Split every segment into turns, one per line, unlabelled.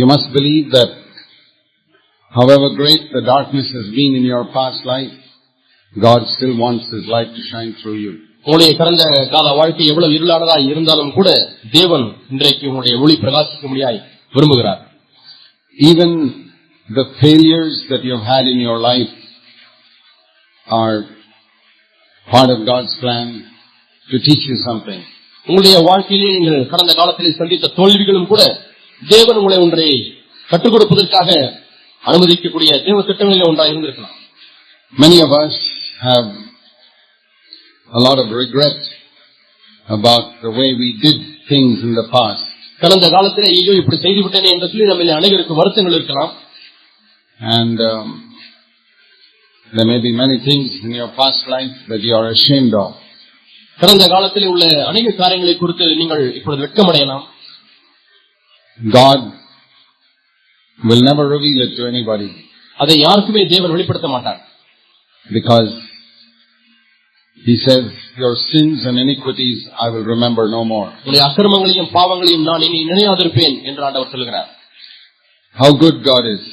You must believe that however great the darkness has been in your past life, God still wants His light to shine through you.
உங்களுடைய கடந்த கால வாழ்க்கை எவ்வளவு இருளானதாய் இருந்தாலும் கூட தேவன் இன்றைக்கு உங்களுடைய ஒளி பிரகாசிக்கும்படியாய் விரும்புகிறார்.
Even the failures that you've had in your life are part of God's plan to teach you something.
உங்களுடைய வாழ்க்கையிலே நீங்கள் கடந்த காலத்திலே சந்தித்த தோல்விகளும் கூட தேவன் உங்களை ஒன்றை கற்றுக் கொடுப்பதற்காக அனுமதிக்கக்கூடிய தேவ திட்டங்களில் ஒன்றாக இருந்திருக்கலாம்.
Many of us have a lot of regret about the way we did things in the past.
கடந்த காலத்திலே ஐயோ இப்படி செய்து விட்டேனே என்று சொல்லி நம்மில் அனைவருக்கு வருத்தங்கள் இருக்கலாம்.
And there may be many things in your past life that you are ashamed of.
கடந்த காலத்திலே உள்ள அநேக காரியங்களை குறித்து நீங்கள் இப்பொழுது வெட்கமடையலாம்.
God will never reveal it to anybody.
அதை யாருக்குமே தேவன் வெளிப்படுத்த மாட்டார்.
Because He says, your sins and iniquities I will remember no more.
உங்களுடைய அக்கிரமங்களையும் பாவங்களையும் நான் இனி நினையாதிருப்பேன் என்று ஆண்டவர் சொல்கிறார்.
How good God is.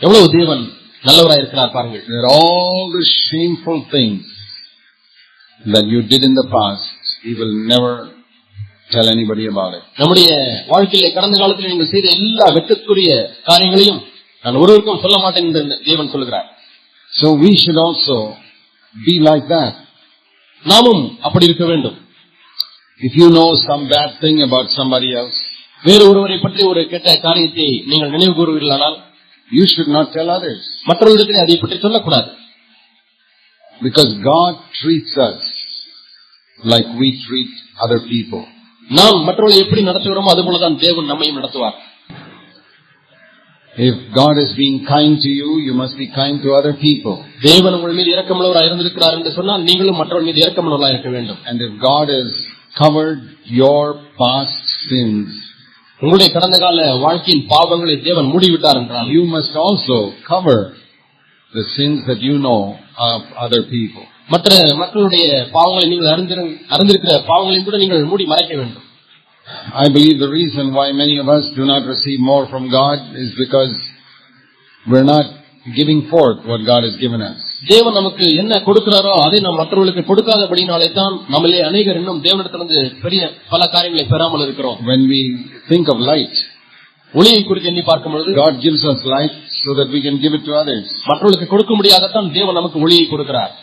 எவ்வளவு தேவன் நல்லவராய் இருக்கிறார் பாருங்கள்.
That all the shameful things that you did in the past, He will never tell anybody about it.
நம்முடைய வாழ்க்கையிலே கடந்த காலத்தில் நீங்கள் செய்த எல்லா வெட்கத்துக்குரிய காரியங்களையும் நான் ஒருவருக்கும் சொல்ல மாட்டேன் என்று தேவன் சொல்கிறார்.
So we should also be like that.
நாமும் அப்படி இருக்க வேண்டும்.
If you know some bad thing about somebody else,
வேறு ஒருவரை பற்றி ஒரு கெட்ட காரியத்தை நீங்கள் நினைவு கூறுவீர்களானால்
you should not tell others.
மற்றவர்களிடத்தில் அதை பற்றி சொல்லக்கூடாது.
Because God treats us like we treat other people.
நாம் மற்றவர்களை எப்படி நடத்துகிறோமோ அதுபோலதான் தேவன் நம்மையும் நடத்துவார்.
If God is being kind to you, you must be kind to other people.
தேவன் உங்கள் மீது இரக்கமுள்ளவராய் இருந்திருக்கிறார் என்று சொன்னால் நீங்களும் மற்றவர்கள் மீது இரக்கமுள்ளவராய் இருக்க வேண்டும்.
And if God has covered your past sins,
உங்களுடைய கடந்த கால வாழ்க்கையின் பாவங்களை தேவன் மூடிவிட்டார் என்றால்
you must also cover the sins that you know of other people.
மற்ற மக்களுடைய பாவங்களை நீங்கள் அறிந்திருக்கிற பாவங்களையும் கூட நீங்கள் மூடி மறைக்க வேண்டும்.
I believe the reason why many of us do not receive more from God is because we're not giving forth what God has given us.
தேவன் நமக்கு என்ன கொடுக்கிறாரோ அதை நாம் மற்றவர்களுக்கு கொடுக்காதபடினாலே தான் நம்மளே அநேகர் இன்னும் தேவனிடத்திலிருந்து பெரிய பல காரியங்களை பெறாமல் இருக்கிறோம்.
When we think of light,
ஒளியை குறித்து எண்ணி பார்க்கும் பொழுது
God gives us light so that we can give it to others.
மற்றவர்களுக்கு கொடுக்க முடியாததான் தேவன் நமக்கு ஒளியை கொடுக்கிறார்.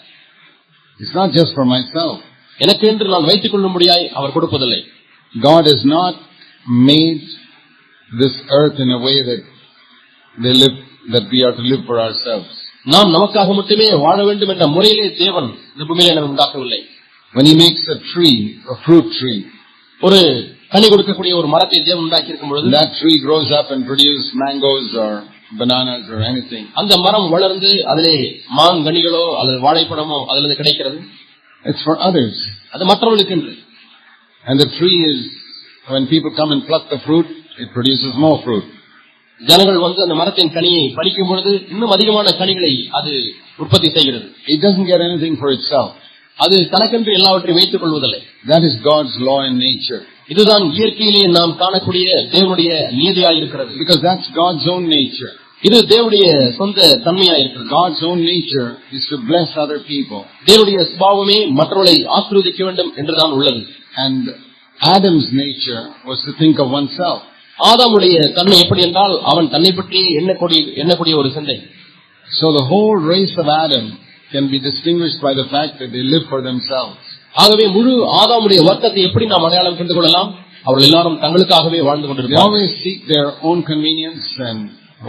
It's not just for myself.
எனக்கு என்று நான் வைத்துக் கொள்ள முடியாய் அவர் கொடுப்பதில்லை.
God has not made this earth in a way that we are to live for ourselves.
நாம் நமக்காக மட்டுமே வாழ வேண்டும் என்ற முறையிலே தேவன் இந்த பூமியிலே நம்மை உண்டாக்கவில்லை.
When He makes a tree, a fruit tree,
ஒரு கனி கொடுக்கக்கூடிய ஒரு மரத்தை தேவன் உண்டாக்கி இருக்கும் பொழுது
that tree grows up and produces mangoes or bananas or anything.
அந்த மரம் வளர்ந்து அதிலே மாங்கனிகளோ அல்லது வாழைப்பழமோ அதிலிருந்து கிடைக்கிறது.
It's for others.
அது மற்றவர்களுக்கு என்று.
And the tree is, when people come and pluck the fruit, it produces more fruit.
ஜனங்கள் வந்து அந்த மரத்தின் கனியை பறிக்கும் பொழுது இன்னும் அதிகமான கனிகளை அது உற்பத்தி செய்கிறது.
It doesn't get anything for itself.
அது தனக்கென்று எல்லாவற்றையும் வைத்துக் கொள்வதில்லை.
That is God's law in nature.
இதுதான் இயற்கையிலே நாம் காணக்கூடிய தேவனுடைய நீதியாய் இருக்கிறது.
Because that's God's own nature.
இது தேவனுடைய சொந்த தன்மையாய் இருக்கிறது.
God's own nature is to bless other people.
தேவனுடைய சுபாவமே மற்றவர்களை ஆசீர்வதிக்க வேண்டும் என்றுதான் உள்ளது.
And Adam's nature was to think of oneself.
ஆதாமுடைய தன்மை எப்படி என்றால் அவன் தன்னை பற்றி எண்ணக்கூடிய ஒரு சிந்தை.
So the whole race of Adam can be distinguished by the fact that they live for themselves.
ஆகவே முழு ஆதாமுடைய வர்க்கத்தை எப்படி நாம் அடையாளம் கண்டு கொள்ளலாம்? அவர்கள் எல்லாரும் தங்களுக்காகவே வாழ்ந்து
They
கொண்டிருக்கிறார்கள்.
always seek their own convenience and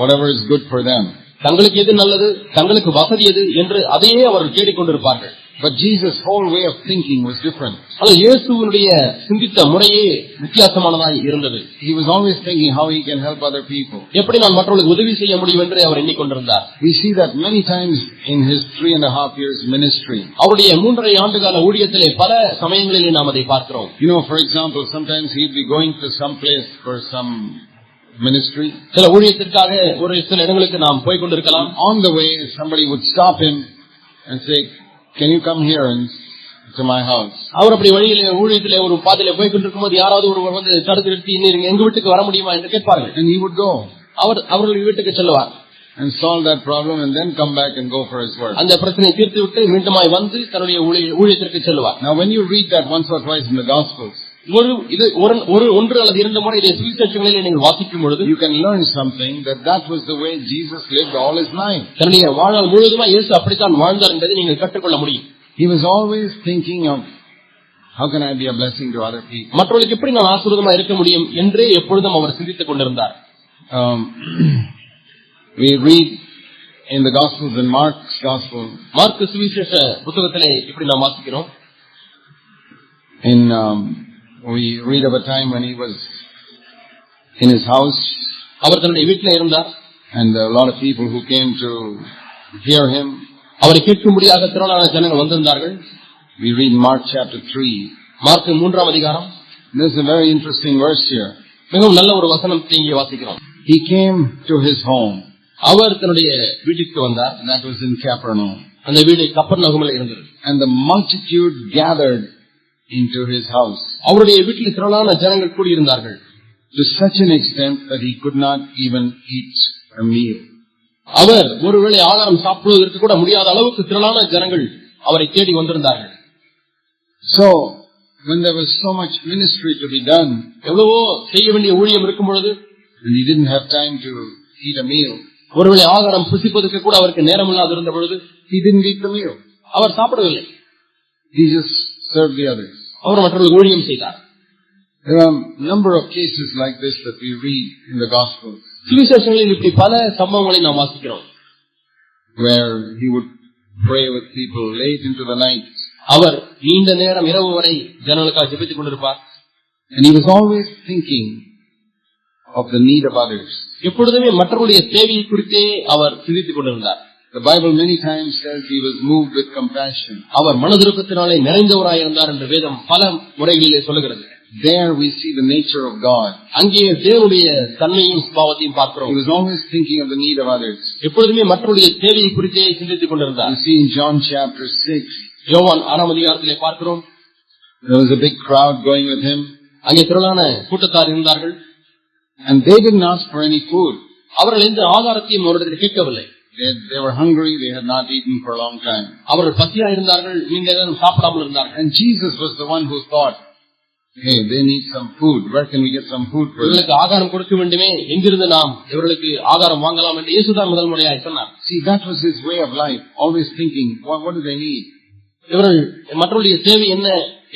whatever is good for them.
தங்களுக்கு எது நல்லது, தங்களுக்கு வசதி எது என்று அதையே அவர்கள் தேடிக்கொண்டிருப்பார்கள்.
But Jesus' whole way of thinking was different.
ஆனால் இயேசுவினுடைய சிந்தித்த முறையே வித்தியாசமானதாய் இருந்தது.
He was always thinking how he can help other people.
எப்படி நான் மற்றவர்களுக்கு உதவி செய்ய முடியும் என்று அவர் எண்ணிக்கொண்டிருந்தார்.
We see that many times in his 3.5 years ministry.
அவருடைய 3.5 ஆண்டுகால ஊழியத்திலே பல சமயங்களிலே நாம் அதை பார்க்கிறோம்.
You know, for example, sometimes he'd be going to some place for some ministry.
சில ஊழியத்திற்காக ஒரு சில இடங்களுக்கு நாம் போய் கொண்டிருக்கலாம்.
On the way, somebody would stop him and say, "Can you come here and to my house?"
அவர் அப்படி வழியிலே ஊழியத்திலே ஒரு பாதையிலே போய் கொண்டிருக்கும் போது யாராவது ஒருவர் வந்து தடுத்து நிறுத்தி எங்க வீட்டுக்கு வர முடியுமா என்று கேட்பார்கள்.
And he would go.
அவர்கள் வீட்டுக்கு செல்வார்.
And solve that problem and then come back and go for his work.
அந்த பிரச்சனையை தீர்த்துவிட்டு மீண்டுமாய் வந்து தன்னுடைய ஊழியத்திற்கு செல்வார்.
Now when you read that once or twice in the Gospels,
ஒன்று அல்லது இரண்டு முறை இதை சுவிசேஷங்களில் நீங்கள் வாசிக்கும் பொழுது
you can learn something that was the way Jesus lived all his life.
தன்னுடைய வாழ்நாள் முழுவதுமா இயேசு அப்படித்தான் வாழ்ந்தார் என்பதை நீங்கள் கற்றுக்கொள்ள முடியும்.
He was always thinking of how can I be a blessing to other people.
மற்றவர்களுக்கு எப்படி நான் ஆசீர்வாதமா இருக்க முடியும் என்றே எப்பொழுதும் அவர் சிந்தித்துக் கொண்டிருந்தார்.
We read in the Gospels, in Mark's Gospel,
mark சுவிசேஷ புத்தகத்திலே இப்படி நாம் வாசிக்கிறோம்.
We read of a time when he was in his house,
அவர் தன்னுடைய வீட்டிலே இருந்தார்,
and a lot of people who came to hear him.
அவரை கேட்கும்படியாக திரளான ஜனங்கள் வந்திருந்தார்கள்.
We read Mark chapter 3.
Mark 3ஆம் அதிகாரம்.
There's a very interesting verse here.
மிகவும் நல்ல ஒரு வசனத்தை இங்கே வாசிக்கிறோம்.
He came to his home.
அவர் தன்னுடைய வீட்டுக்கு வந்தார்.
That was in Capernaum.
அந்த வீடு கப்பர்நகூமில் இருந்தது.
And the multitude gathered into his house.
அவருடைய வீட்டில் திரளான ஜனங்கள் கூடியிருந்தார்கள்.
To such an extent that he could not even eat a meal.
அவர் ஒருவேளை ஆகாரம் சாப்பிடுவதற்கு கூட முடியாத அளவுக்கு திரளான ஜனங்கள் அவரை தேடி வந்திருந்தார்கள்.
So when there was so much ministry to be done,
எவ்வளவோ செய்ய வேண்டிய ஊழியம் இருக்கும் பொழுது,
and he didn't have time to eat a meal,
ஒருவேளை ஆகாரம் புசிப்பதற்கு கூட அவருக்கு நேரம் இல்லாது இருந்த பொழுது,
he didn't eat the meal.
Our சாப்பிடவில்லை.
He just served the others.
அவர் மற்றவர்களுக்கு ஊழியம் செய்தார்.
There are a number of cases like this that we read in the Gospels,
சுவிசேஷங்களில் இப்படி பல சம்பவங்களை நாம் வாசிக்கிறோம்.
where he would pray with people late into the night.
அவர் நீண்ட நேரம் இரவு வரை ஜனங்களுக்காக ஜெபித்துக் கொண்டிருப்பார்.
And he was always thinking of the need of others.
எப்பொழுதுமே மற்றவர்களுடைய தேவையை குறித்தே அவர் சிந்தித்துக் கொண்டிருந்தார்.
The Bible many times says he was moved with compassion.
அவர் மனதுருக்கத்தினாலே நிறைந்தவராய் இருந்தார் என்று வேதம் பல முறைகளிலே சொல்லுகிறது.
There we see the nature of God.
அங்கே தேவனுடைய தன்மையும் சுபாவத்தையும் பார்க்கிறோம்.
He was always thinking of the need of others.
எப்பொழுதுமே மற்றவர்களுடைய தேவையை குறித்தே சிந்தித்துக் கொண்டிருந்தார்.
You see in John chapter 6,
யோவான் 6ஆம் அதிகாரத்திலே பார்க்கிறோம்.
there was a big crowd going with him.
அங்கே திரளான கூட்டத்தார் இருந்தார்கள்.
And they didn't ask for any food.
அவர்கள் எந்த ஆகாரத்தையும் அவரிடத்தில் கேட்கவில்லை.
They were hungry. They had not eaten for a long time.
அவர்கள் பசியா இருந்தார்கள், நீண்ட நேரம் சாப்பிடாமல் இருந்தார்கள்.
And Jesus was the one who thought, hey, they need some food. Where can we get some food for them?
இவர்களுக்கு ஆகாரம் கொடுக்க வேண்டுமே, எங்கிருந்து நாம் இவர்களுக்கு ஆகாரம் வாங்கலாம் என்று இயேசுதான் முதல் முறையாக சொன்னார்.
See, that was his way of life. Always thinking, what do they need?
இவர்கள் மற்றவருடைய தேவை என்ன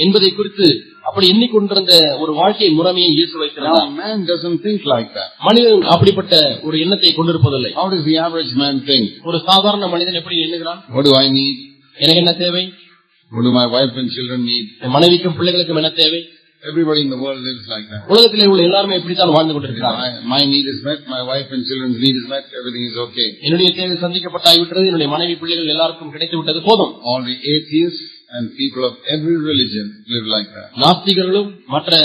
என்பதை குறித்து அப்படி எண்ணிக்கொண்டிருந்த ஒரு வாழ்க்கை முறைமையை இயேசு வைத்திருந்தார்.
Now man doesn't think like that.
மனிதன் அப்படிப்பட்ட ஒரு எண்ணத்தை கொண்டிருப்பதில்லை.
How does the average man think?
ஒரு சாதாரண மனிதன் எப்படி எண்ணுகிறான்?
What do I need?
எனக்கு என்ன தேவை?
What do my wife and children need?
என் மனைவிக்கும் பிள்ளைகளுக்கும் என்ன தேவை?
Everybody in the world lives like that.
உலகத்திலே உள்ள எல்லாரும் இப்படித்தான் வாழ்ந்து கொண்டிருக்கிறார்கள்.
My need is met, my wife and children's need is met, everything is okay.
என்னுடைய தேவை சந்திக்கப்பட்டாய்விட்டது, என்னுடைய மனைவி பிள்ளைகள் எல்லாருக்கும் கிடைத்து விட்டது, போதும்.
All the atheists and people of every religion live like that.
நாஸ்திகர்களும் மற்ற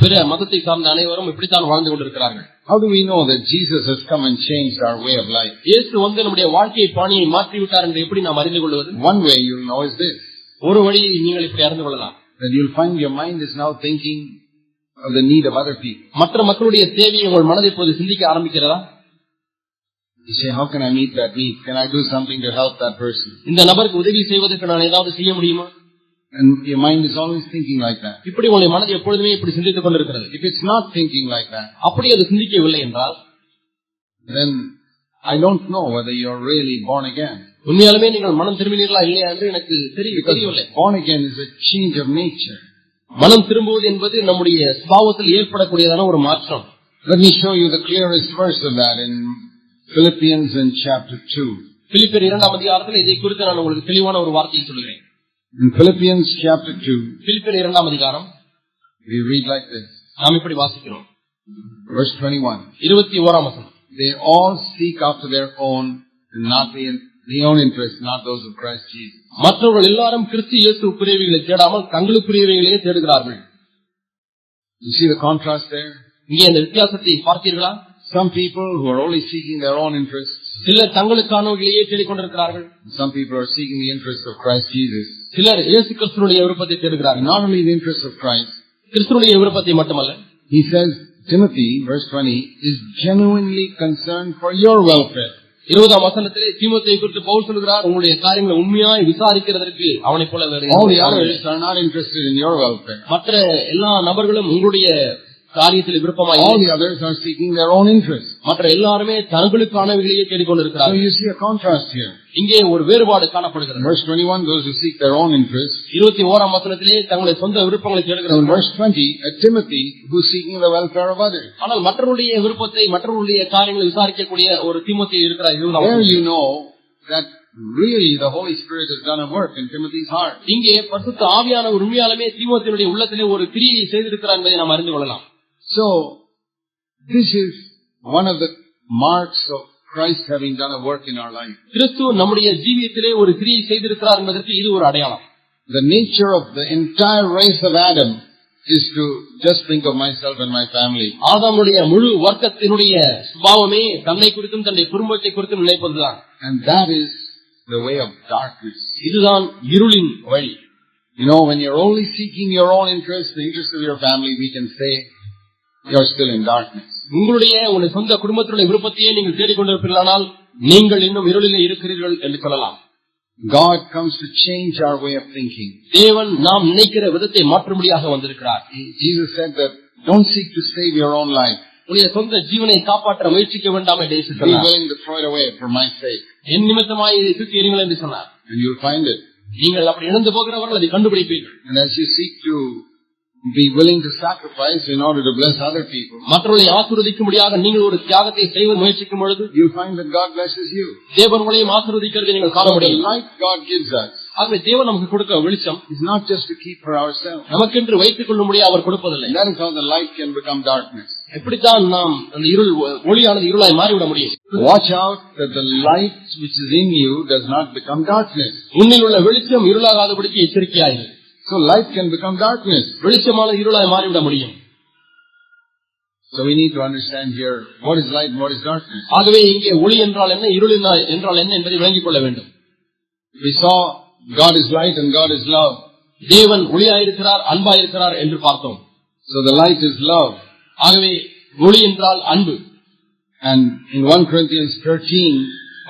பிற மதத்தை சார்ந்த அனைவரும் இப்படித்தான் வாழ்ந்து கொண்டிருக்கிறார்கள்.
How do we know that Jesus has come and changed our way of life?
இயேசு வந்து நம்முடைய வாழ்க்கை பாணியை மாற்றி விட்டார் என்று எப்படி நாம் அறிந்து கொள்வது?
One way you'll know is this.
ஒரு வழியை நீங்கள் இப்படி அறிந்து கொள்ளலாம்.
That you'll find your mind is now thinking of the need of other people.
மற்ற மக்களுடைய தேவையை உங்கள் மனதை இப்போது சிந்திக்க ஆரம்பிக்கிறதா?
You say, how can I meet that need? Can I do something to help that person?
இந்த நபருக்கு உதவி செய்வதற்கு நான் ஏதாவது செய்ய முடியுமா?
And your mind is always thinking like that.
இப்படி உங்களுடைய மனது எப்பொழுதுமே இப்படி சிந்தித்துக் கொண்டிருக்கிறது.
If it's not thinking like that,
அப்படி அது சிந்திக்கவில்லை என்றால்,
then I don't know whether you're really born again.
உண்மையாலுமே நீங்கள் மனம் திரும்பினீர்களா இல்லையா என்று எனக்கு தெரியவில்லை.
Born again is a change of nature.
மனம் திரும்புவது என்பது நம்முடைய சுபாவத்தில் ஏற்படக்கூடியதான ஒரு மாற்றம்.
Let me show you the clearest verse of that in Philippians in chapter 2.
பிலிப்பியர் 2ஆம் அதிகாரத்தில் இதை குறித்து நான் உங்களுக்கு தெளிவான ஒரு வார்த்தையை சொல்கிறேன்.
In Philippians chapter 2,
பிலிப்பியர் 2ஆம் அதிகாரம்,
we read like this.
நாம் இப்படி வாசிக்கிறோம்.
Verse 21.
21ஆம் வசனம்.
They all seek after their own, and not the own interest, not those of Christ Jesus.
மற்றவர்கள் எல்லாரும் கிறிஸ்து இயேசு புரியவைகளை தேடாமல் தங்களுக்குரியவைகளையே தேடுகிறார்கள்.
You see the contrast there?
இங்கே அந்த வித்தியாசத்தை பார்த்தீர்களா?
Some people who are only seeking their own interests.
சிலர் தங்களுக்கானவைகளையே தேடிக்கொண்டிருக்கிறார்கள்.
Some people are seeking the interests of Christ Jesus.
சிலர் இயேசு கிறிஸ்துவினுடைய விருப்பத்தை தேடுகிறார்கள்.
Not only the interests of Christ.
கிறிஸ்துவினுடைய விருப்பத்தை மட்டுமல்ல.
He says, Timothy, verse 20, is genuinely concerned for your welfare.
20ஆம் வசனத்திலே தீமோத்தேயுவை குறித்து பவுல் சொல்கிறார், உங்களுடைய காரியங்களை உண்மையாய் விசாரிக்கிறதற்கு அவனைப் போல வேறு
all the others are not interested in your welfare.
மற்ற எல்லா நபர்களும் உங்களுடைய காரியத்தில் விருப்பமாய்
all the others are seeking their own interest.
மற்ற எல்லாருமே தங்களுக்கானவைகளையே தேடிக்கொண்டிருக்கிறார்கள்.
So you see a contrast here.
இங்கே ஒரு வேறுபாடு காணப்படுகிறது.
Verse 21, those who seek their own interest.
21ஆம் வசனத்திலே தங்களுடைய சொந்த விருப்பங்களை தேடுகிறவர்கள்.
Verse 20, Timothy who is seeking the welfare of others.
ஆனால் மற்றவருடைய விருப்பத்தை மற்றவருடைய காரியங்களை விசாரிக்கக்கூடிய ஒரு தீமோத்தேயு இருக்கிறார்.
There you know that really the Holy Spirit has done a work in Timothy's heart.
இங்கே பரிசுத்த ஆவியானவர் உண்மையாலுமே தீமோத்தேயுடைய உள்ளத்திலே ஒரு கிரியை செய்திருக்கிறார் என்பதை நாம் அறிந்து கொள்ளலாம்.
So this is one of the marks of Christ having done a work in our life.
கிறிஸ்து நம்முடைய ஜீவியத்திலே ஒரு கிரியை செய்திருக்கிறார் என்பதற்கு இது ஒரு அடையாளம்.
The nature of the entire race of Adam is to just think of myself and my family.
ஆதாமுடைய முழு வர்க்கத்தினுடைய சுபாவமே தன்னை குறித்தும் தன்னுடைய குடும்பத்தை குறித்தும் நினைப்பதுதான்.
And that is the way of darkness.
இதுதான் இருளின் வழி.
You know, when you're only seeking your own interest, the interest of your family, we can say you're still in darkness.
உங்களுடைய சொந்த குடும்பத்தினுடைய விருப்பத்தையே நீங்கள் தேடிக்கொண்டிருப்பீர்களானால் நீங்கள் இன்னும் இருளிலே இருக்கிறீர்கள் என்று சொல்லலாம்.
God comes to change our way of thinking.
தேவன் நாம் நினைக்கிற விதத்தை மாற்றும்படியாக வந்திருக்கிறார்.
Jesus said that don't seek to save your own life.
உங்களுடைய சொந்த ஜீவனை காப்பாற்ற முயற்சிக்க வேண்டாம் என்று இயேசு சொன்னார்.
Be willing to throw it away for my sake.
என் நிமித்தமாய் இதை தூக்கி எறியுங்கள் என்று சொன்னார்.
And you'll find it.
நீங்கள் அப்படி இழந்து போகிறவர்கள் அதை கண்டுபிடிப்பீர்கள்.
And as you seek to be willing to sacrifice in order to bless other people,
மற்றவர்களை ஆசீர்வதிக்கும்படியாக நீங்கள் ஒரு தியாகத்தை செய்ய முயற்சிக்கும் பொழுது
you'll find that God blesses you.
தேவன் உங்களையும் ஆசீர்வதிக்கிறதை நீங்கள் காண முடியும்.
The light God gives us
ஆகவே தேவன் நமக்கு கொடுக்க வெளிச்சம்
is not just to keep for ourselves.
நமக்கென்று வைத்துக் கொள்ளும்படியாக அவர் கொடுப்பதில்லை.
That is how the light can become darkness.
எப்படித்தான் நாம் அந்த இருள் ஒளியானது இருளாய் மாறிவிட முடியும்.
Watch out that the light which is in you does not become darkness.
உன்னில் உள்ள வெளிச்சம் இருளாகாதபடிக்கு எச்சரிக்கையாயிரு.
So light can become darkness.
வெளிச்சமான இருளாய் மாறிவிட முடியும்.
So we need to understand here what is light and what is darkness.
ஆகவே இங்கே ஒளி என்றால் என்ன, இருள் என்றால் என்ன என்பதை விளங்கிக் கொள்ள வேண்டும்.
We saw God is light and God is love.
தேவன் ஒளியாயிருக்கிறார், அன்பாயிருக்கிறார் என்று பார்த்தோம்.
So the light is love.
ஆகவே ஒளி என்றால் அன்பு.
And in 1 Corinthians 13,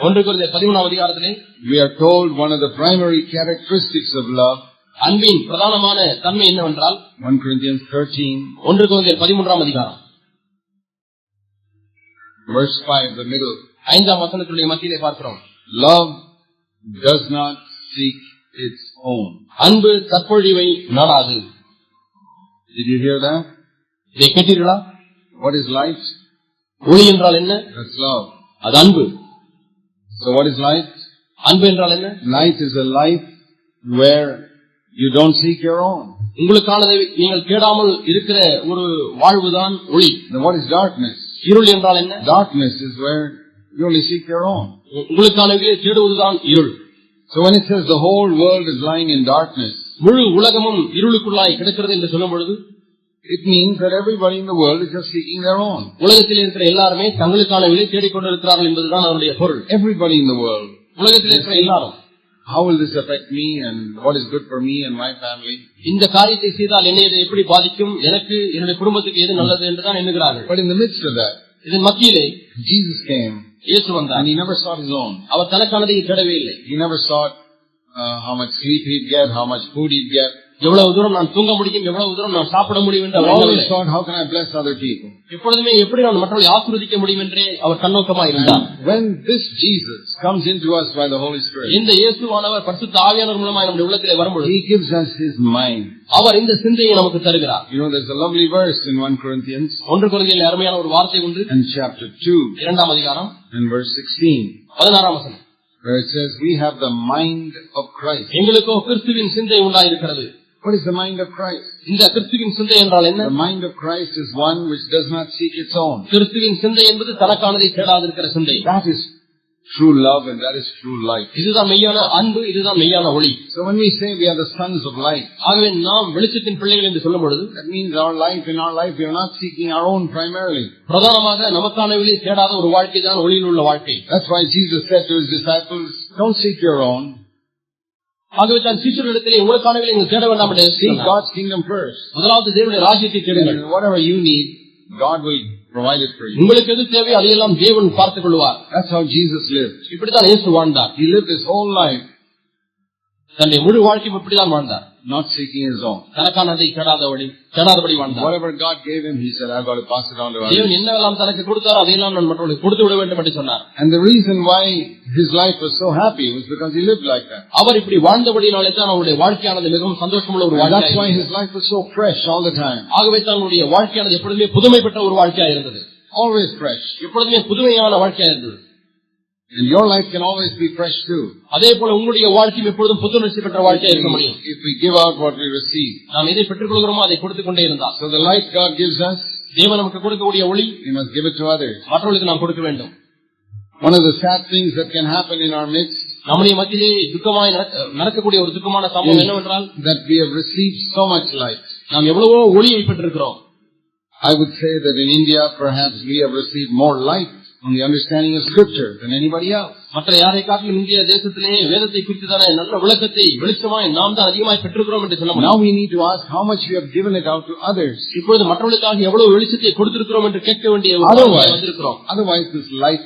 1 கொரிந்தியர் 13ஆம் அதிகாரத்திலே
we are told one of the primary characteristics of love.
அன்பின் பிரதானமான தன்மை என்னவென்றால்
1 Corinthians 13,
1 கொரிந்தியர் 13ஆம் அதிகாரம்
verse 5, the middle.
5ஆம் வசனத்தினுடைய மத்தியிலே பார்க்கிறோம்.
Love does not seek its own.
அன்பு தற்பொழிவை நாடாது.
Did you hear that?
இதை கேட்டீர்களா?
What is light?
ஒளி என்றால் என்ன?
That's love.
அது அன்பு.
So what is light?
அன்பு என்றால் என்ன?
Light is a life where you don't seek your own.
உங்களுக்கானதை நீங்கள் தேடாமல் இருக்கிற ஒரு வாழ்வுதான் ஒளி.
Then what is darkness?
இருள் என்றால் என்ன?
Darkness is where you only seek your own.
உங்களுக்கானதை தேடுவதுதான் இருள்.
So when it says the whole world is lying in darkness,
முழு உலகமும் இருளுக்குள்ளாய் கிடக்கிறது என்று சொல்லும் பொழுது
it means that everybody in the world is just seeking their own.
உலகத்தில் இருக்கிற எல்லாருமே தங்களுக்கானவை தேடிக்கொண்டிருக்கிறார்கள் என்பதுதான் அதனுடைய பொருள்.
Everybody in the world.
உலகத்தில் இருக்கிற எல்லாரும்
how will this affect me and what is good for me and my family?
இந்த காரியத்தை செய்தால் என்னை இது எப்படி பாதிக்கும், எனக்கு என்னுடைய குடும்பத்துக்கு எது நல்லது என்று தான் எண்ணுகிறார்கள்.
But in the midst of that,
இதன் மத்தியிலே
Jesus came.
இயேசு வந்தார்.
And he never sought his own.
அவர் தனக்கானதை தேடவே இல்லை.
He never sought how much sleep he'd get, how much food he'd get.
எவ்வளவு தூரம் நான் தூங்க முடியும், எவ்வளவு தூரம் நான் சாப்பிட முடியும் என்று அவர்
always thought, how can I bless other people?
எப்பொழுதுமே எப்படி நான் மற்றவர்களை ஆசீர்வதிக்க முடியும் என்றே அவர் கண்ணோக்கமாக இருந்தார்.
When this Jesus comes into us by the Holy Spirit,
இந்த இயேசுவானவர் பரிசுத்த ஆவியானவர் மூலமாக நம்முடைய உள்ளத்திலே வரும்பொழுது
he gives us his mind.
அவர் இந்த சிந்தையை நமக்கு தருகிறார்.
You know, there's a lovely verse in 1 Corinthians,
1 கொரிந்தியரில் அருமையான ஒரு வார்த்தை உண்டு.
in chapter 2,
2ஆம் அதிகாரம்
and verse 16,
16ஆம் வசனம்,
where it says, we have the mind of Christ.
எங்களுக்கோ கிறிஸ்துவின் சிந்தை உண்டாயிருக்கிறது.
What is the mind of Christ?
இந்த கிறிஸ்துவின் சிந்தை என்றால் என்ன?
The mind of Christ is one which does not seek its own.
கிறிஸ்துவின் சிந்தை என்பது தனக்கானதை தேடாதிருக்கிற சிந்தை.
That is true love and that is true light.
இதுதான் மெய்யான அன்பு, இதுதான் மெய்யான ஒளி.
So when we say we are the sons of light,
ஆகவே நாம் வெளிச்சத்தின் பிள்ளைகள் என்று சொல்லும் பொழுது
that means in our life we are not seeking our own primarily.
பிரதானமாக நமக்கானவை தேடாத ஒரு வாழ்க்கை தான் ஒளியில் உள்ள வாழ்க்கை.
That's why Jesus said to his disciples, don't seek your own.
ஆகவே தான் சீஷர்களிடத்திலே உங்களுக்கானவை நீங்கள் தேட வேண்டாம் என்று
seek God's kingdom first.
முதலாவது தேவனுடைய ராஜ்யத்தை தேடுங்கள்.
Whatever you need, God will provide it for you.
உங்களுக்கு எது தேவை அதையெல்லாம் தேவன் பார்த்துக் கொள்வார்.
That's how Jesus lived.
இப்படித்தான் இயேசு வாழ்ந்தார்.
He lived his whole life
தன்னுடைய முழு வாழ்க்கையும் இப்படித்தான் வாழ்ந்தார்.
not seeking his own.
தனக்கானதை தேடாதபடி வாழ்ந்தார்.
Whatever God gave him, he said, I've got to pass it on to others.
தேவன் என்னெல்லாம் தனக்கு கொடுத்தாரோ அதையெல்லாம் நான் மற்றவர்களுக்கு கொடுத்து விட வேண்டும் என்று சொன்னார்.
And the reason why his life was so happy was because he lived like that.
அவர் இப்படி வாழ்ந்தபடினாலே தான் அவருடைய வாழ்க்கையானது மிகவும் சந்தோஷமுள்ள ஒரு வாழ்க்கை.
That's why his life was so fresh all the time.
ஆகவே தான் அவருடைய வாழ்க்கையானது எப்பொழுதுமே புதுமை பெற்ற ஒரு வாழ்க்கையா இருந்தது.
Always fresh.
எப்பொழுதுமே புதுமையான வாழ்க்கையா இருந்தது.
And your life can always be fresh too.
அதே போல உங்களுடைய வாழ்க்கையும் எப்பொழுதும் புத்துணர்ச்சி பெற்ற வாழ்க்கையா இருக்க முடியும்.
If we give out what we receive.
நாம் எதை பெற்றுக்கொள்கிறோமோ அதை கொடுத்துக் கொண்டே இருந்தால்.
So the light God gives us,
தேவன் நமக்கு கொடுக்கக்கூடிய ஒளி,
we must give it to others.
மற்றவர்களுக்கு நாம் கொடுக்க வேண்டும்.
One of the sad things that can happen in our midst,
நம்முடைய மத்தியிலே துக்கமாய் நடக்கக்கூடிய ஒரு துக்கமான சம்பவம் என்னவென்றால்,
that we have received so much light.
நாம் எவ்வளவோ ஒளியை பெற்றிருக்கிறோம்.
I would say that in India perhaps we have received more light on the understanding of scripture than anybody else.
மற்ற யாரை காட்டிலும் இந்திய தேசத்திலே வேதத்தை குறித்ததான நல்ல விளக்கத்தை வெளிச்சமாய் நாம் தான் அதிகமாய் பெற்றிருக்கிறோம் என்று சொல்ல முடியும்.
Now we need to ask how much we have given it out to others.
இப்பொழுது மற்றவர்களுக்காக எவ்வளவு வெளிச்சத்தை கொடுத்திருக்கிறோம் என்று கேட்க வேண்டிய வந்திருக்கிறோம்.
Otherwise this light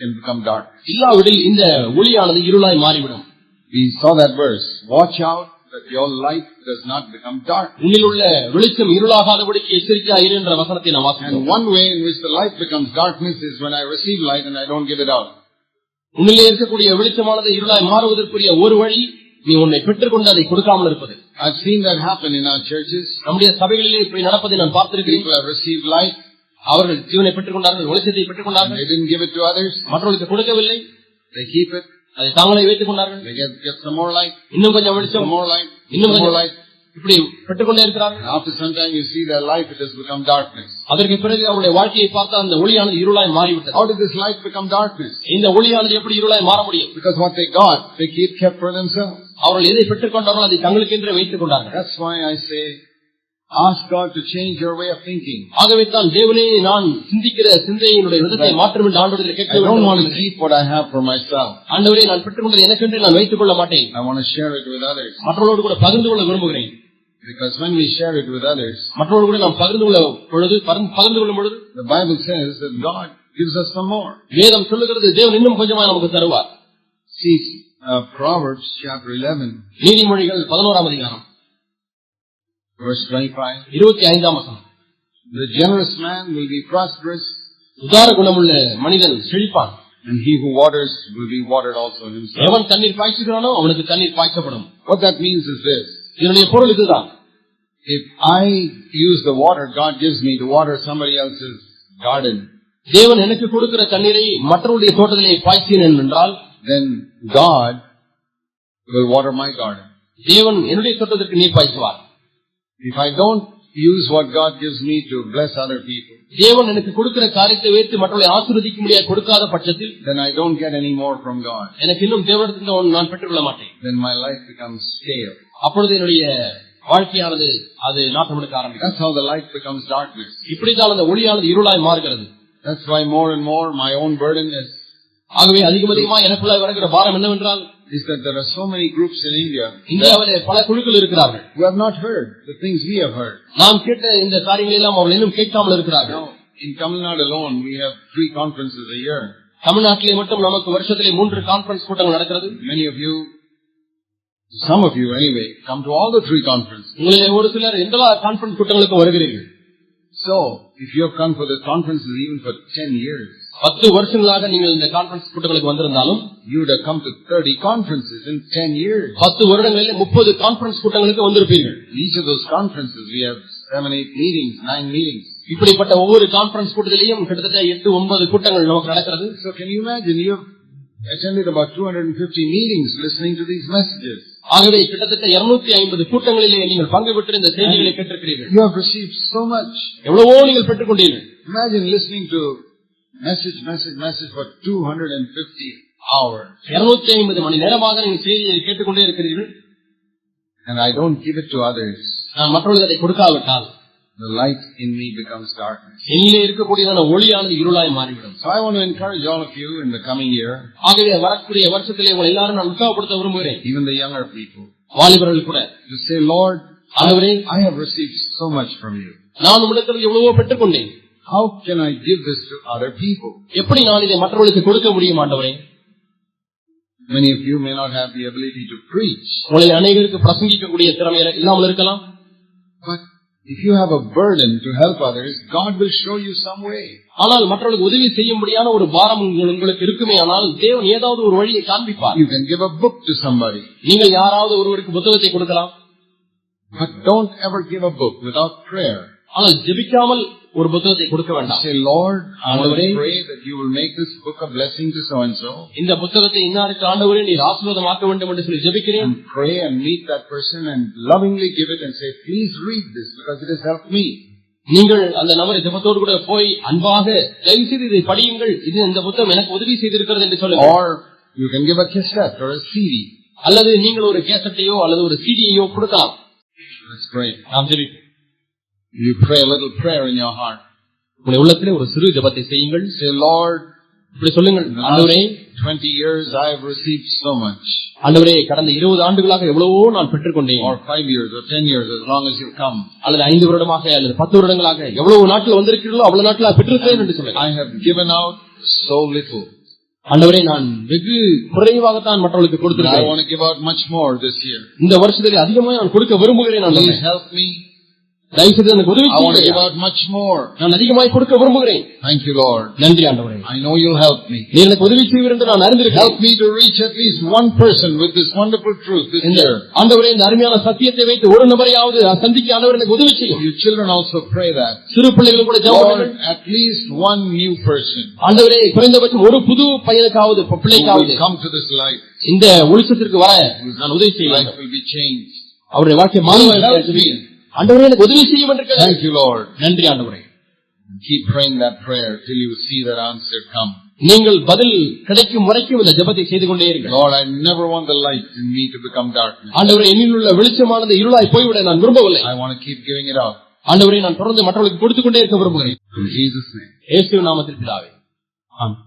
can become dark.
இல்லாவிடில் இந்த ஒளியானது இருளாய் மாறிவிடும்.
We saw that verse. Watch out that your light does not become dark.
உன்னிலுள்ள வெளிச்சம் இருளாகாதபடிக்கு எச்சரிக்கையாக இரு என்ற வசனத்தை நாம் வாசிக்கிறோம்.
And one way in which the light becomes darkness is when I receive light and I don't give it out.
உன்னிலே இருக்கக்கூடிய வெளிச்சமானது இருளாய் மாறுவதற்குரிய ஒரு வழி நீ உன்னை பெற்றுக்கொண்டு அதை கொடுக்காமல் இருப்பது.
I've seen that happen in our churches.
நம்முடைய சபைகளிலே இப்படி நடப்பதை நான் பார்த்திருக்கிறேன்.
People have received light.
அவர்கள் ஜீவனை பெற்றுக்கொண்டார்கள், வெளிச்சத்தை பெற்றுக்கொண்டார்கள்.
They didn't give it to others.
மற்றவர்களுக்கு கொடுக்கவில்லை.
They keep it.
அதை தாங்களே வைத்துக் கொண்டார்கள்.
They get some more light.
இன்னும் கொஞ்சம் வெளிச்சம்,
some more light,
இன்னும் கொஞ்சம்
light.
இப்படி பெற்றுக்கொண்டே இருக்கிறார்கள்.
After some time you see their life, it has become darkness.
அதற்கு பிறகு அவருடைய வாழ்க்கையை பார்த்தா அந்த ஒளியானது இருளாய் மாறிவிட்டது.
How did this light become darkness?
இந்த ஒளியானது எப்படி இருளாய் மாற முடியும்?
Because what they got, they kept for themselves.
அவர்கள் எதை பெற்றுக்கொண்டார்களோ அதை தங்களுக்கென்றே வைத்துக் கொண்டார்கள்.
That's why I say, ask God to change your way of thinking.
ஆகவே தான் தேவனே நான் சிந்திக்கிற சிந்தையினுடைய விதத்தை மாற்றம் என்று ஆண்டவரிடம் கேட்க வேண்டும்.
I don't want to keep what I have for myself.
ஆண்டவரே நான் பெற்றுக்கொண்டதை எனக்கென்று நான் வைத்துக் கொள்ள மாட்டேன்.
I want to share it with others.
மற்றவர்களோடு கூட பகிர்ந்து கொள்ள விரும்புகிறேன்.
Because when we share it with others,
மற்றவர்களோடு கூட நாம் பகிர்ந்து கொள்ளும் பொழுது
the Bible says that God gives us some more.
வேதம் சொல்லுகிறது தேவன் இன்னும் கொஞ்சமாய் நமக்கு தருவார்.
See Proverbs chapter 11,
நீதிமொழிகள் 11ஆம் அதிகாரம்
verse 25.
25ஆம் வசனம்.
The generous man will be prosperous,
உதார குணமுள்ள மனிதன் செழிப்பான்.
and he who waters will be watered also himself.
எவன் தண்ணீர் பாய்ச்சுகிறானோ அவனுக்கு தண்ணீர் பாய்ச்சப்படும்.
What that means is this.
இதனுடைய பொருள் இதுதான்.
If I use the water God gives me to water somebody else's garden,
தேவன் எனக்கு கொடுக்கிற தண்ணீரை மற்றவருடைய தோட்டத்திலே பாய்ச்சினேன் என்றால்,
then God will water my garden.
தேவன் என்னுடைய தோட்டத்திற்கு நீர் பாய்ச்சுவார்.
If I don't use what God gives me to bless other people,
தேவன் எனக்கு கொடுக்கிற காரியத்தை வைத்து மற்றவர்களை ஆசீர்வதிக்க முடியாது கொடுக்காத பட்சத்தில்,
then I don't get any more from God.
எனக்கு இன்னும் தேவனிடத்தில் நான் பெற்றுக்கொள்ள மாட்டேன்.
Then my life becomes stale.
அப்பொழுது என்னுடைய வாழ்க்கையானது அது நாட்டமெடுக்க ஆரம்பிக்கும்.
That's how the light becomes darkness.
இப்படித்தான் அந்த ஒளியானது இருளாய் மாறுகிறது.
That's why more and more my own burden is.
ஆகவே அதிகமாக எனக்குள்ளாய் வருகிற பாரம் என்னவென்றால்,
is that there are so many groups in India
இந்தியாவிலே பல குழுக்கள் இருக்கிறார்கள்
who have not heard the things we have heard.
நாம் கேட்ட இந்த காரியங்களை எல்லாம் அவர்கள் இன்னும் கேட்காமல் இருக்கிறார்கள்.
Now, in Tamil Nadu alone, we have 3 conferences a year.
தமிழ்நாட்டிலே மட்டும் நமக்கு வருஷத்திலே 3 கான்ஃபரன்ஸ் கூட்டங்கள் நடக்கிறது.
Many of you, some of you anyway, come to all the 3 conferences.
உங்களிலே ஒரு சிலர் எல்லா கான்ஃபரன்ஸ் கூட்டங்களுக்கு வருகிறீர்கள்.
So, if you have come for the conferences even for 10 years,
10 வருஷங்களாக நீங்கள் இந்த கான்ஃபரன்ஸ் கூட்டங்களுக்கு வந்திருந்தாலும்,
you would have come to 30 conferences in 10 years.
10 வருடங்களிலே 30 conference கூட்டங்களுக்கு வந்திருப்பீர்கள்.
Each of those conferences we have 7, 8 meetings, 9 meetings.
இப்படிப்பட்ட ஒவ்வொரு கான்ஃபரன்ஸ் கூட்டத்திலேயும் கிட்டத்தட்ட 8, 9 கூட்டங்கள் நமக்கு நடக்கிறது.
So can you imagine, you have attended about 250 meetings listening to these messages.
ஆகவே கிட்டத்தட்ட 250 கூட்டங்களிலே நீங்கள் பங்கு பெற்று இந்த செய்திகளை கேட்டிருக்கிறீர்கள்.
You have received so much.
எவ்வளவோ நீங்கள் பெற்றுக்கொண்டீர்கள்.
Imagine listening to message for 250 hours.
250 மணி நேரமாக நீங்கள் செய்தியை கேட்டுக்கொண்டே இருக்கிறீர்கள்.
And I don't give it to others.
நான் மற்றவர்களுக்கு அதை கொடுக்காவிட்டால்,
the light in me becomes darkness.
என்னிலே இருக்கக்கூடியதான ஒளியானது இருளாய் மாறிவிடும்.
So I want to encourage all of you in the coming year.
ஆகவே வரக்கூடிய வருஷத்திலே உங்களை எல்லாரும் நான் உற்சாகப்படுத்த விரும்புகிறேன்.
Even the younger people.
வாலிபர்கள் கூட.
To say, Lord,
ஆண்டவரே,
I have received so much from you.
நான் உம்மிடத்தில் எவ்வளவோ பெற்றுக்கொண்டேன்.
how can I give this to other people?
எப்படி நான் இதை மற்றவர்களுக்கு கொடுக்க முடியும் ஆண்டவரே?
Many of you may not have the ability to preach.
உங்களை அநேகருக்கு பிரசங்கிக்கக்கூடிய திறமை இல்லாமல் இருக்கலாம்.
But if you have a burden to help others, God will show you some way.
ஆனால் மற்றவர்களுக்கு உதவி செய்யும்படியான ஒரு பாரம் உங்களுக்கு இருக்குமே, ஆனால் தேவன் ஏதாவது ஒரு வழியை காண்பிப்பார்.
You can give a book to somebody.
நீங்கள் யாராவது ஒருவருக்கு புத்தகத்தை கொடுக்கலாம்.
But don't ever give a book without prayer.
ஆனால் ஜெபிக்காமல் ஒரு புத்தகத்தை கொடுக்க வேண்டாம்.
Say, Lord, I want to pray that you will make this book a blessing to so and so.
இந்த புத்தகத்தை இன்னாருக்கு ஆண்டவரே நீர் ஆசீர்வாதமாக்க வேண்டும் என்று சொல்லி ஜெபிக்கிறேன்.
And pray and meet that person and lovingly give it and say, please read this because it has helped me.
நீங்கள் அந்த நபரை ஜெபத்தோடு கூட போய் அன்பாக தயவு செய்து இதை படியுங்கள், இது இந்த புத்தகம் எனக்கு உதவி செய்திருக்கிறது என்று சொல்லுங்கள்.
Or you can give a cassette or a CD.
அல்லது நீங்கள் ஒரு கேசட்டையோ அல்லது ஒரு சிடியோ கொடுக்கலாம்.
Let's pray.
நாம் ஜெபிப்போம்.
You pray a little prayer in your heart.
உங்களுடைய உள்ளத்திலே ஒரு சிறு ஜெபத்தை செய்யுங்கள்.
Say, Lord,
இப்படி சொல்லுங்கள், ஆண்டவரே
20 years I have received so much.
ஆண்டவரே கடந்த 20 ஆண்டுகளாக எவ்வளவோ நான் பெற்றுக்கொண்டேன்.
Or 5 years or 10 years, as long as you come.
அல்லது 5 வருடமாக அல்லது 10 வருடங்களாக எவ்வளவு நாட்கள் வந்திருக்கிறீர்களோ அவ்வளவு நாட்களா பெற்றிருக்கிறேன் என்று சொல்லுங்கள்.
I have given out so little.
ஆண்டவரே நான் வெகு குறைவாகத்தான் மற்றவர்களுக்கு கொடுத்திருக்கிறேன்.
I want to give out much more this year.
இந்த வருஷத்தில் அதிகமாக நான் கொடுக்க விரும்புகிறேன்.
Please help me.
தயவு செய்து எனக்கு உதவி
I want to give
செய்யுங்கள்.
out much more.
நான் அதிகமாக கொடுக்க விரும்புகிறேன்.
Thank you, Lord.
நன்றி ஆண்டவரே.
I know you'll help me.
நீ எனக்கு உதவி செய்வீர் என்று நான் அறிந்திருக்கிறேன்.
Help me to reach at least one person with this wonderful truth this year.
ஆண்டவரே இந்த அருமையான சத்தியத்தை வைத்து ஒரு நபரையாவது சந்திக்க ஆண்டவரே எனக்கு உதவி செய்யும்.
Your children also pray that.
சிறு பிள்ளைகளும் கூட ஜெபம்
Lord,
பண்ணுங்கள்.
at least one new person
ஆண்டவரே குறைந்தபட்சம் ஒரு புது பையனுக்காவது பிள்ளைக்காவது
will come to this life.
இந்த ஒளிச்சத்திற்கு வர நான் உதவி செய்ய
Life
வேண்டும்.
will be changed.
அவருடைய வாழ்க்கை மாறும். ஆண்டவரே எனக்கு உதவி செய்யும் என்று கேளுங்கள்.
Thank you, Lord.
நன்றி ஆண்டவரே.
Keep praying that prayer till you see that answer come.
நீங்கள் பதில் கிடைக்கும் வரைக்கும் இந்த ஜெபத்தை செய்து கொண்டே இருங்கள்.
Lord, I never want the light in me to become darkness.
ஆண்டவரே என்னில் உள்ள வெளிச்சமானது இருளாய் போய்விட நான் விரும்பவில்லை.
I want to keep giving it out.
ஆண்டவரே நான் தொடர்ந்து மற்றவர்களுக்கு கொடுத்துக் கொண்டே இருக்க விரும்புகிறேன்.
In Jesus' name.
இயேசுவின் நாமத்தில் பிதாவே. ஆமென்.